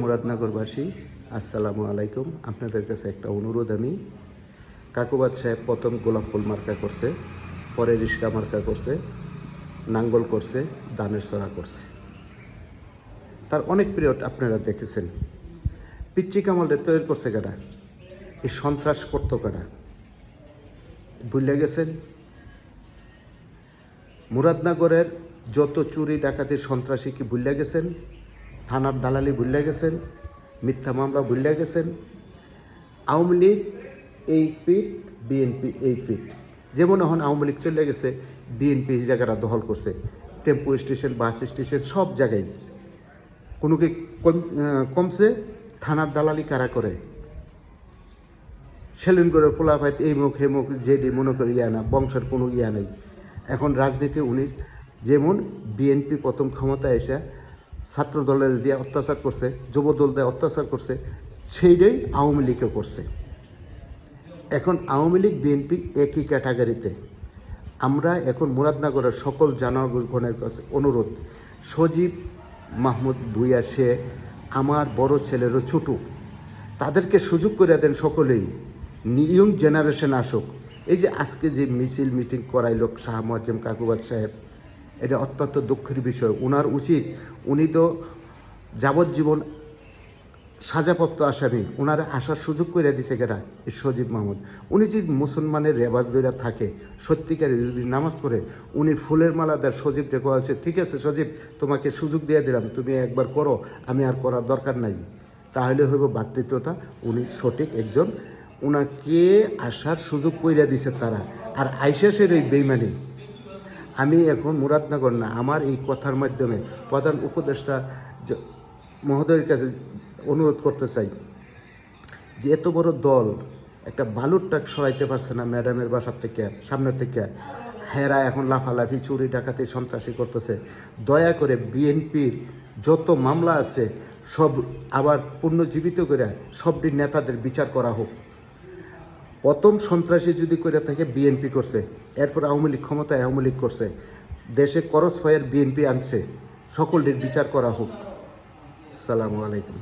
মুরাদনগরবাসী, আসসালামু আলাইকুম। আপনাদের কাছে একটা অনুরোধ, আমি কাকুবাদ সাহেব প্রথম গোলাপ ফুল মার্কা করছে, পরে রিস্কা মার্কা করছে, নাঙ্গল করছে, দানের সরা করছে। তার অনেক পিরিয়ড আপনারা দেখেছেন। পিচ্চি কামালটা তৈরি করছে কারা? এই সন্ত্রাস করতো কারা? ভুলে গেছেন? মুরাদনগরের যত চুরি ডাকাতি সন্ত্রাসী কি ভুলে গেছেন? থানার দালালি ভুলে গেছেন? মিথ্যা মামলা ভুলে গেছেন? আওয়ামী লীগ এই পিঠ, বিএনপি এই পিঠ। যেমন এখন আওয়ামী লীগ চলে গেছে, বিএনপি এই জায়গাটা দখল করছে, টেম্পো স্টেশন, বাস স্টেশন, সব জায়গায়। কোনো কি কমছে? থানার দালালি কারা করে? সেলুন করে পোলা ভাই এই মুখ হে মুখ যেটি মনে করি ইয়া না, বংশের কোনো ইয়া নেই। এখন রাজনীতি উনি যেমন বিএনপি প্রথম ক্ষমতায় এসে ছাত্র দলের দিয়ে অত্যাচার করছে, যুব দল দিয়ে অত্যাচার করছে, সেইটাই আওয়ামী লীগও করছে। এখন আওয়ামী লীগ বিএনপি একই ক্যাটাগরিতে। আমরা এখন মুরাদনগরের সকল জনগণের কাছে অনুরোধ, সজীব মাহমুদ ভূঁইয়া সে আমার বড় ছেলেরও ছোটো, তাদেরকে সুযোগ করে দেন সকলেই, ইয়ং জেনারেশন আসুক। এই যে আজকে যে মিছিল মিটিং করাইল শাহ মোয়াজ্জেম কাকুবাদ সাহেব, এটা অত্যন্ত দুঃখের বিষয়। ওনার উচিত, উনি তো যাবজ্জীবন সাজাপ্রাপ্ত আসামি, ওনার আসার সুযোগ করে দিছে কেরা? এই সজীব মাহমুদ। উনি যদি মুসলমানের রেবাজ দইরা থাকে, সত্যিকারে যদি নামাজ পড়ে, উনি ফুলের মালা দেয় সজীব রেখা আছে, ঠিক আছে সজীব, তোমাকে সুযোগ দিয়ে দিলাম, তুমি একবার করো, আমি আর করার দরকার নাই। তাহলে হইব ভ্রাতৃত্বতা। উনি সঠিক একজন, ওনাকে আসার সুযোগ কইরা দিছে তারা। আর আইসাসের এই বেইমানি, আমি এখন মুরাদনগর না, আমার এই কথার মাধ্যমে প্রধান উপদেষ্টা মহোদয়ের কাছে অনুরোধ করতে চাই যে এত বড় দল একটা বালুর ট্রাক সরাইতে পারছে না ম্যাডামের বাসার থেকে, সামনের থেকে, হেরা এখন লাফালাফি চুরি ডাকাতি সন্ত্রাসী করতেছে। দয়া করে বিএনপির যত মামলা আছে সব আবার পুনর্জীবিত করে সবটি নেতাদের বিচার করা হোক। প্রথম সন্ত্রাসী যদি করে থাকে বিএনপি করছে, এরপর আওয়ামী লীগ ক্ষমতায় আওয়ামী লীগ করছে, দেশে করস ফায়ার বিএনপি আনছে, সকলের বিচার করা হোক। আসসালামু আলাইকুম।